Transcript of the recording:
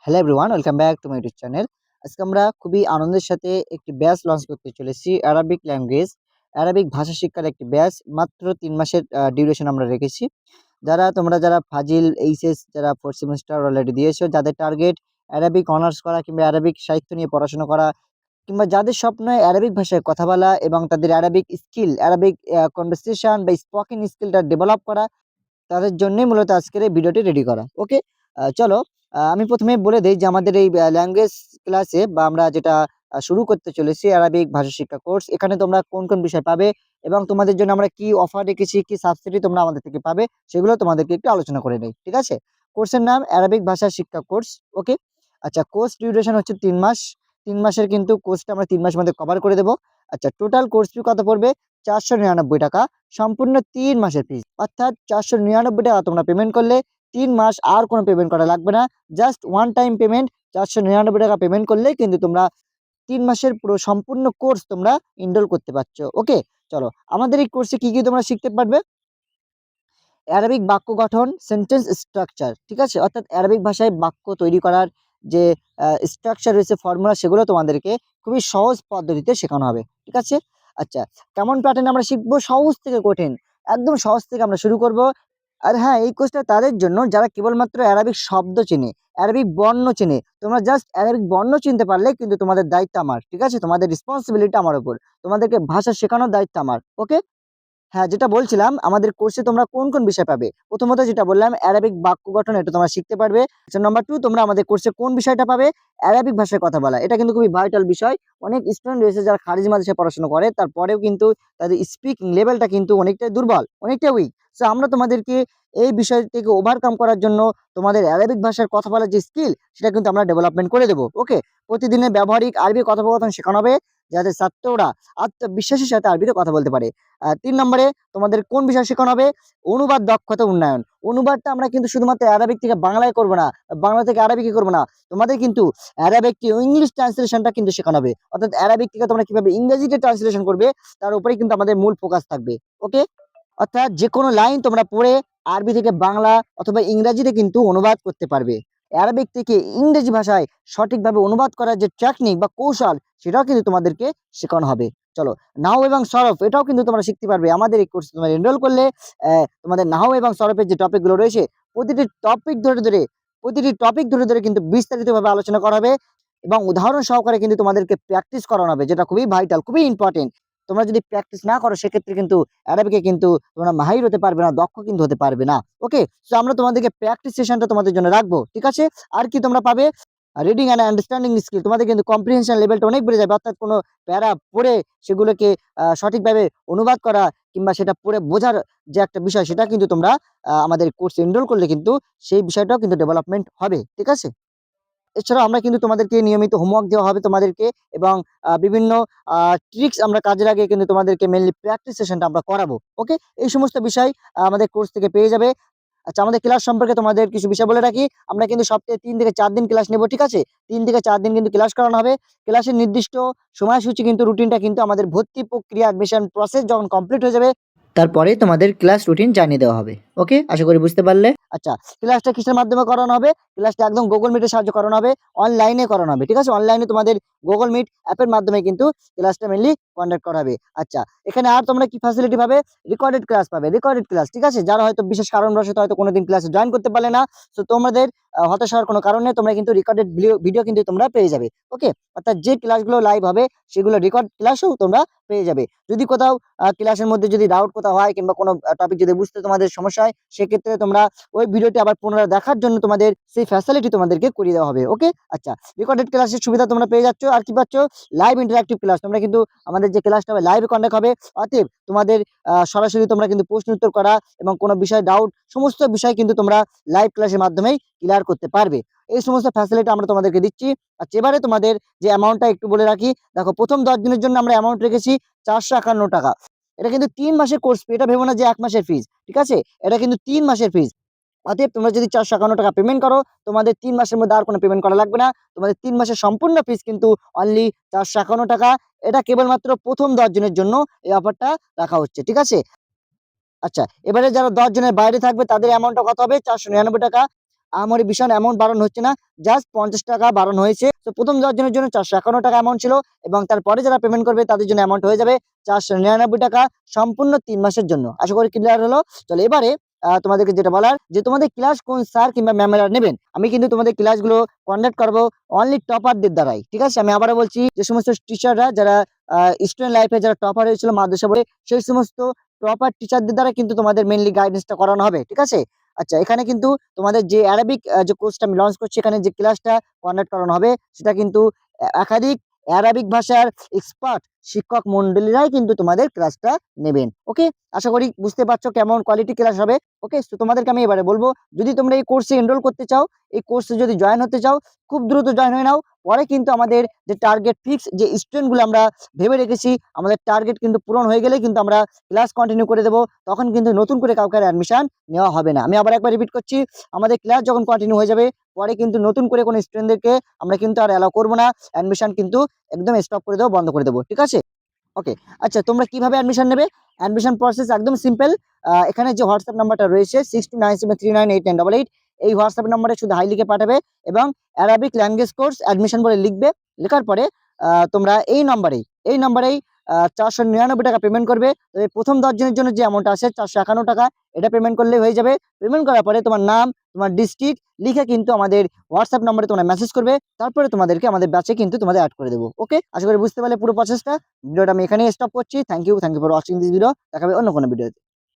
Hello everyone, welcome back to my YouTube channel. আজকে আমরা খুবই আনন্দের সাথে একটি ব্যাচ লঞ্চ করতে চলেছি। অ্যারাবিক ল্যাঙ্গুয়েজ, অ্যারাবিক ভাষা শিক্ষার একটি ব্যাচ। মাত্র ৩ মাসের ডিউরেশন আমরা রেখেছি। যারা ফাজিল, এইচএস যারা 4th সেমেস্টার অলরেডি দিয়েছো, যাদের টার্গেট অ্যারাবিক অনার্স করা কিংবা অ্যারাবিক সাহিত্য নিয়ে পড়াশোনা করা, কিংবা যাদের স্বপ্ন অ্যারাবিক ভাষায় কথা বলা এবং তাদের অ্যারাবিক স্কিল, অ্যারাবিক কনভারসেশন বা স্পোকেন স্কিলটা ডেভেলপ করা, তাদের জন্যই মূলত আজকের এই ভিডিওটি রেডি করা। ওকে? চলো আমি ১ম এই বলে দেই যে আমাদের এই ল্যাঙ্গুয়েজ ক্লাসে বা আমরা যেটা শুরু করতে চলেছি আরবিক ভাষা শিক্ষা কোর্স। এখানে তোমরা কোন বিষয় পাবে এবং তোমাদের জন্য আমরা কি অফার রেখেছি, কি সাবসিডি তোমরা আমাদের থেকে পাবে, সেগুলো তোমাদেরকে একটু আলোচনা করে নেই। ঠিক আছে? কোর্সের নাম অ্যারাবিক ভাষা শিক্ষা কোর্স। ওকে? আচ্ছা, কোর্স ডিউরেশন হচ্ছে ৩ মাস। ৩ মাসের কিন্তু কোর্সটা আমরা ৩ মাসের মধ্যে কভার করে দেব। আচ্ছা, টোটাল কোর্স ফি কত পড়বে? ৳৪৯৯ সম্পূর্ণ ৩ মাসের ফিস। অর্থাৎ ৳৪৯৯ তোমরা পেমেন্ট করলে ৩ মাস আর কোনো পেমেন্ট করা লাগবে না। Just one time payment ৳৪৯৯ payment করলেই কিন্তু তোমরা ৩ মাসের পুরো সম্পূর্ণ কোর্স তোমরা এনরোল করতে পারছো। ওকে? চলো, আমাদের এই কোর্সে কি তোমরা শিখতে পারবে? অ্যারাবিক বাক্য গঠন, সেন্টেন্স স্ট্রাকচার, ঠিক আছে? অর্থাৎ অ্যারাবিক ভাষায় বাক্য তৈরি করার যে স্ট্রাকচার রয়েছে, ফর্মুলা, সেগুলো তোমাদেরকে খুবই সহজ পদ্ধতিতে শেখানো হবে। ঠিক আছে? আচ্ছা, কেমন প্যাটার্নে আমরা শিখবো? সহজ থেকে কঠিন। একদম সহজ থেকে আমরা শুরু করব। আর হ্যাঁ, এই কোর্সটা তাদের জন্য যারা কেবলমাত্র অ্যারাবিক শব্দ চেনে, অ্যারাবিক বর্ণ চেনে। তোমরা জাস্ট অ্যারাবিক বর্ণ চিনতে পারলে কিন্তু তোমাদের দায়িত্ব আমার। ঠিক আছে? তোমাদের রেসপন্সিবিলিটি আমার উপর। তোমাদেরকে ভাষা শেখানোর দায়িত্ব আমার। ওকে? হ্যাঁ, যেটা বলছিলাম, আমাদের কোর্সে তোমরা কোন বিষয় পাবে? প্রথমত যেটা বললাম, অ্যারাবিক বাক্য গঠন, এটা তোমরা শিখতে পারবে। আচ্ছা, নাম্বার 2, তোমরা আমাদের কোর্সে কোন বিষয়টা পাবে? অ্যারাবিক ভাষায় কথা বলা। এটা কিন্তু খুবই ভাইটাল বিষয়। অনেক স্টুডেন্ট রয়েছে যারা খারিজ মাদ্রাসায় পড়াশোনা করে, তারপরেও কিন্তু তাদের স্পিকিং লেভেলটা কিন্তু অনেকটাই দুর্বল, অনেকটাই উইক। সো আমরা তোমাদেরকে এই বিষয় থেকে ওভারকাম করার জন্য তোমাদের অ্যারাবিক ভাষার কথা বলার যে স্কিল, সেটা কিন্তু আমরা ডেভেলপমেন্ট করে দেবো। ওকে? প্রতিদিনের ব্যবহারিক আরবি কথোপকথন শেখানো হবে, যাতে ছাত্ররা আত্মবিশ্বাসের সাথে আরবিতে কথা বলতে পারে। ৩ নম্বরে তোমাদের কোন বিষয় শেখানো হবে? অনুবাদ দক্ষতা উন্নয়ন। অনুবাদটা আমরা কিন্তু শুধুমাত্র অ্যারাবিক থেকে বাংলায় করব না, বাংলা থেকে আরবিকে করব না। তোমাদের কিন্তু অ্যারাবিক টু ইংলিশ ট্রান্সলেশনটা কিন্তু শেখানো হবে। অর্থাৎ অ্যারাবিক থেকে তোমরা কিভাবে ইংরেজিতে ট্রান্সলেশন করবে, তার উপরেই কিন্তু আমাদের মূল ফোকাস থাকবে। ওকে? অর্থাৎ যেকোনো লাইন তোমরা পড়ে আরবি থেকে বাংলা অথবা ইংরেজিতে কিন্তু অনুবাদ করতে পারবে। অ্যারাবিক থেকে ইংরেজি ভাষায় সঠিকভাবে অনুবাদ করার যে টেকনিক বা কৌশল, সেটাও কিন্তু তোমাদেরকে শেখানো হবে। চলো, নাহু এবং সরফ, এটাও কিন্তু তোমরা শিখতে পারবে। আমাদের এই কোর্সে তোমরা এনরোল করলে তোমাদের নাহু এবং সরফের যে টপিকগুলো রয়েছে, প্রতিটি টপিক ধরে ধরে প্রতিটি টপিক ধরে ধরে কিন্তু বিস্তারিতভাবে আলোচনা করা হবে এবং উদাহরণ সহকারে কিন্তু তোমাদেরকে প্র্যাকটিস করানো হবে, যেটা খুবই ভাইটাল, খুবই ইম্পর্টেন্ট। তোমরা যদি প্র্যাকটিস না করো, সেক্ষেত্রে কিন্তু অ্যারাবিকে কিন্তু তোমরা মাহির হতে পারবে না, দক্ষ কিন্তু হতে পারবে না। ওকে? সো আমরা তোমাদেরকে প্র্যাকটিস সেশনটা তোমাদের জন্য রাখবো। ঠিক আছে? আর কি তোমরা পাবে? Reading and understanding skill. তোমাদের কিন্তু কম্প্রিহেনশন লেভেলটা অনেক বেড়ে যাবে। অর্থাৎ কোনো প্যারা পড়ে সেগুলোকে সঠিকভাবে অনুবাদ করা কিংবা সেটা পড়ে বোঝার যে একটা বিষয়, সেটা কিন্তু তোমরা আমাদের কোর্সে এনরোল করলে কিন্তু সেই বিষয়টাও কিন্তু ডেভেলপমেন্ট হবে। ঠিক আছে? এছাড়াও আমরা কিন্তু তোমাদেরকে নিয়মিত হোমওয়ার্ক দেওয়া হবে তোমাদেরকে, এবং বিভিন্ন ট্রিক্স আমরা কাজে লাগিয়ে কিন্তু তোমাদেরকে মেইনলি প্র্যাকটিস সেশনটা আমরা করাবো। ওকে? এই সমস্ত বিষয় আমাদের কোর্স থেকে পেয়ে যাবে। আচ্ছা, আমাদের ক্লাস সম্পর্কে তোমাদের কিছু বিষয় বলে রাখি। আমরা কিন্তু সপ্তাহে ৩ থেকে ৪ দিন ক্লাস নেব। ঠিক আছে? ৩ থেকে ৪ দিন কিন্তু ক্লাস করানো হবে। ক্লাসের নির্দিষ্ট সময়সূচি কিন্তু রুটিনটা কিন্তু আমাদের ভর্তি প্রক্রিয়া, অ্যাডমিশন প্রসেস যখন কমপ্লিট হয়ে যাবে, তারপরে তোমাদের ক্লাস রুটিন জানিয়ে দেওয়া হবে। ওকে? আশা করি বুঝতে পারলে। আচ্ছা, ক্লাসটা কিসের মাধ্যমে করানো হবে? ক্লাসটা একদম Google Meet এর সাহায্যে করানো হবে। অনলাইনে করানো হবে। ঠিক আছে? অনলাইনে তোমাদের Google Meet অ্যাপের মাধ্যমে কিন্তু ক্লাসটা মেইনলি কন্ডাক্ট করা হবে। আচ্ছা, এখানে আর তোমরা কি ফ্যাসিলিটি পাবে? রেকর্ডেড ক্লাস পাবে। রেকর্ডেড ক্লাস, ঠিক আছে? যারা হয়তো বিশেষ কারণবশত হয়তো কোনোদিন ক্লাসে জয়েন করতে পারলে না, সো তোমাদের হতাশ হওয়ার কোনো কারণ নেই। তোমরা কিন্তু রেকর্ডেড ভিডিও কিন্তু তোমরা পেয়ে যাবে। ওকে? অর্থাৎ যে ক্লাসগুলো লাইভ হবে, সেগুলো রেকর্ড ক্লাসও তোমরা পেয়ে যাবে। যদি কোথাও ক্লাসের মধ্যে যদি ডাউট কোথাও হয় কিংবা কোনো টপিক যদি বুঝতে তোমাদের সমস্যা হয়, সেক্ষেত্রে তোমরা ওই ভিডিওটি আবার পুনরায় দেখার জন্য তোমাদের সেই ফ্যাসিলিটি তোমাদেরকে করিয়ে দেওয়া হবে। ওকে? আচ্ছা, রেকর্ডেড ক্লাসের সুবিধা তোমরা পেয়ে যাচ্ছ। আর কি পাচ্ছ? Live interactive class. তোমরা কিন্তু আমাদের যে ক্লাসটা হবে লাইভ কন্ডাক্ট হবে। অতএব তোমাদের সরাসরি তোমরা কিন্তু প্রশ্ন উত্তর করা এবং কোনো বিষয়ে ডাউট, সমস্ত বিষয় কিন্তু তোমরা লাইভ ক্লাসের মাধ্যমেই ক্লিয়ার করতে পারবে। এই সমস্ত ফ্যাসিলিটি আমরা তোমাদেরকে দিচ্ছি। আচ্ছা, এবারে তোমাদের যে অ্যামাউন্টটা একটু বলে রাখি। দেখো, প্রথম ১০ দিনের জন্য আমরা অ্যামাউন্ট রেখেছি ৳৪৫১ টাকা। এটা কিন্তু ৩ মাসের কোর্স ফি। এটা ভেবো না যে ১ মাসের ফিস। ঠিক আছে? এটা কিন্তু ৩ মাসের ফিস। অতএব তোমরা যদি ৳৪৫১ পেমেন্ট করো, তোমাদের ৩ মাসের মধ্যে আর কোনো পেমেন্ট করা লাগবে না। তোমাদের ৩ মাসের সম্পূর্ণ ফিস কিন্তু অনলি ৳৪৫১ টাকা। এটা কেবলমাত্র প্রথম ১০ জনের জন্য এই অফারটা রাখা হচ্ছে। ঠিক আছে? আচ্ছা, এবারে যারা ১০ জনের বাইরে থাকবে, তাদের অ্যামাউন্টটা কত হবে? ৳৪৯৯ টাকা। আহামরি ভীষণ অ্যামাউন্ট বাড়ানো হচ্ছে না, জাস্ট 50 টাকা বাড়ানো হয়েছে। তো প্রথম 10 জনের জন্য 451 টাকা অ্যামাউন্ট ছিল এবং তারপরে যারা পেমেন্ট করবে তাদের জন্য অ্যামাউন্ট হয়ে যাবে 499 টাকা সম্পূর্ণ 3 মাসের জন্য। আশা করি ক্লিয়ার হলো। চলো এবারে তোমাদেরকে যেটা বলার যে তোমাদের ক্লাস কোন স্যার কিংবা ম্যামেরা নেবেন। আমি কিন্তু তোমাদের ক্লাসগুলো কন্ডাক্ট করবো অনলি টপারদের দ্বারাই। ঠিক আছে? আমি আবারও বলছি যে সমস্ত টিচাররা যারা স্টুডেন্ট লাইফে যারা টপার হয়েছিল মাদ্রাসা বোর্ডে, সেই সমস্ত টপার টিচারদের দ্বারা কিন্তু তোমাদের মেইনলি গাইডেন্সটা করানো হবে। ঠিক আছে? আচ্ছা, এখানে কিন্তু তোমাদের যে অ্যারাবিক যে কোর্সটা আমি লঞ্চ করছি, এখানে যে ক্লাসটা কন্ডাক্ট করানো হবে সেটা কিন্তু একাধিক অ্যারাবিক ভাষার এক্সপার্ট শিক্ষক মন্ডলীরাই কিন্তু তোমাদের ক্লাসটা নেবেন। ওকে, আশা করি বুঝতে পারছো কেমন কোয়ালিটি ক্লাস হবে। ওকে, তো তোমাদেরকে আমি এবারে বলবো, যদি তোমরা এই কোর্সে এনরোল করতে চাও, এই কোর্সে যদি জয়েন হতে চাও, খুব দ্রুত জয়েন হয়ে নাও। পরে কিন্তু আমাদের যে টার্গেট ফিক্স যে স্টুডেন্টগুলো আমরা ভেবে রেখেছি, আমাদের টার্গেট কিন্তু পূরণ হয়ে গেলে কিন্তু আমরা ক্লাস কন্টিনিউ করে দেবো। তখন কিন্তু নতুন করে কাউকে অ্যাডমিশন নেওয়া হবে না। আমি আবার একবার রিপিট করছি, আমাদের ক্লাস যখন কন্টিনিউ হয়ে যাবে, পরে কিন্তু নতুন করে কোনো স্টুডেন্টদেরকে আমরা কিন্তু আর অ্যালাউ করবো না। অ্যাডমিশন কিন্তু একদম স্টপ করে দেবো, বন্ধ করে দেবো। ঠিক আছে? ওকে। আচ্ছা, তোমরা কিভাবে অ্যাডমিশন নেবে? অ্যাডমিশন প্রসেস একদম সিম্পল। এখানে যে হোয়াটসঅ্যাপ নাম্বারটা রয়েছে 6297398988, এই হোয়াটসঅ্যাপ নাম্বারে শুধু হাই লিখে পাঠাবে এবং অ্যারাবিক ল্যাঙ্গুয়েজ কোর্স অ্যাডমিশন বলে লিখবে। লেখার পরে তোমরা এই নাম্বারেই 499 টাকা পেমেন্ট করবে। তবে প্রথম 10 জনের জন্য যে অ্যামাউন্ট আছে 451 টাকা, এটা পেমেন্ট করলেই হয়ে যাবে। পেমেন্ট করার পরে তোমার নাম, তোমার ডিস্ট্রিক্ট লিখে কিন্তু আমাদের হোয়াটসঅ্যাপ নাম্বারে তোমরা মেসেজ করবে। তারপরে তোমাদেরকে আমাদের ব্যাচে কিন্তু তোমাদের অ্যাড করে দেবো। ওকে, আশা করি বুঝতে পারলে পুরো প্রসেসটা। ভিডিওটা আমি এখানেই স্টপ করছি। Thank you for watching this video. দেখা হবে অন্য কোনো ভিডিওতে।